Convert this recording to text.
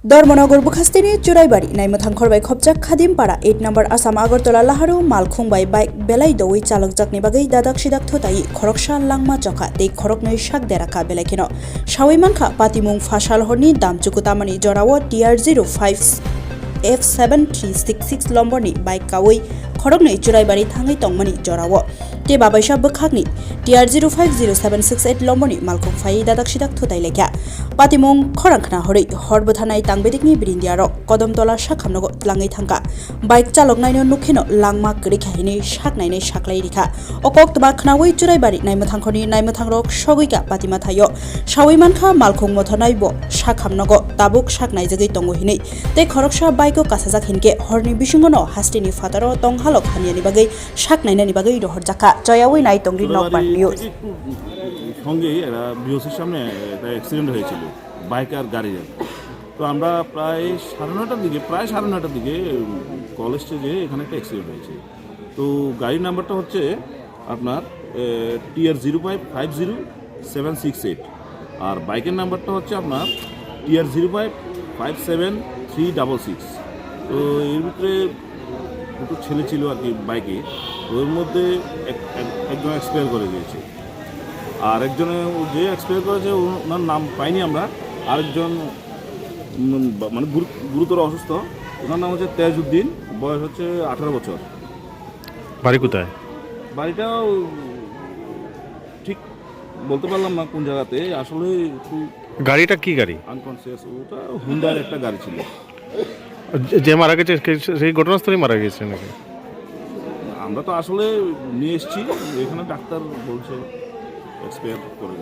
धर्मनगर बुखास्तिनि चुराइबारि नाइमथां खरबाय खबजाक खादिमपारा 8 नम्बर आसाम आगरतला लाहारु मालखुं बाय बाइक बेलाई दौई चालक जाकनि बागै दादाक सिदाक थोताई खरकसा लांमा चखा ते खरकनै शाक देराखा बेलायखिनो सावै मानखा पातिमुं फासाल हरनि दामचुकुतामानि जरावो TR05 F7366 लम्बरनि बाइक कावै खरकनै चुराइबारि थाङै तंमानि जरावो ते बाबायसा बखागनि TR050768 लम्बरनि मालखुं फायै दादाक सिदाक थोताई लेख्या पातिमुं खरांखना हरै हरबथानाय तांबेदिकनि बिरिन्दियारो कदमतला शाखामनगो लाङै थांका बाइक चालक नायनो नुखिनो लांमा गरिखाहिनि शाकनायनै शाकलाई रिखा अकक तबा खनावै चुराइबारि नाइमथांखनि नाइमथांरक सगैका पातिमा थायो सावै मानखा मालखुं मथनायबो शाखामनगो ताबुक शाकनाय जगै तंगो हिनै ते खरकसा बाइको कासाजाक हिनके हरनि बिसुंगनो हास्टिनि फातारो तंहालक हानियानि बागै शाकनायनानि बागै रहर जाका जयावै नाय तंगि नकबार निउज সঙ্গে এরা বিওসির সামনে একটা অ্যাক্সিডেন্ট হয়েছিল বাইক আর গাড়ির। তো আমরা প্রায় 9:30টার দিকে কল এসছে যে এখানে একটা অ্যাক্সিডেন্ট হয়েছে। তো গাড়ির নাম্বারটা হচ্ছে আপনার TR0550-768 আর বাইকের নাম্বারটা হচ্ছে আপনার TR0557-366। তো এর ভিতরে দুটো ছেলে ছিল আর কি বাইকে, ওর মধ্যে একজন এক্সপায়ার করে গিয়েছে, আর একজনে যে এক্সপায়ার করেছে ওনার নাম পাইনি আমরা। আরেকজন মানে গুরুতর অসুস্থ, ওনার নাম হচ্ছে তেজউদ্দিন, বয়স হচ্ছে 18 বছর। বাড়ি কোথায়? বাড়িটাও ঠিক বলতে পারলাম না কোন জায়গাতে, আসলে একটু গাড়িটা কি গাড়ি? আনকনসিয়াস। ওটা হুন্ডার একটা গাড়ি ছিল। যে মারা গেছে সেই ঘটনাস্থলেই মারা গেছে নাকি? আমরা তো আসলে নিয়ে এসেছি, এখানে ডাক্তার বলছে এক্সপায়ার করে।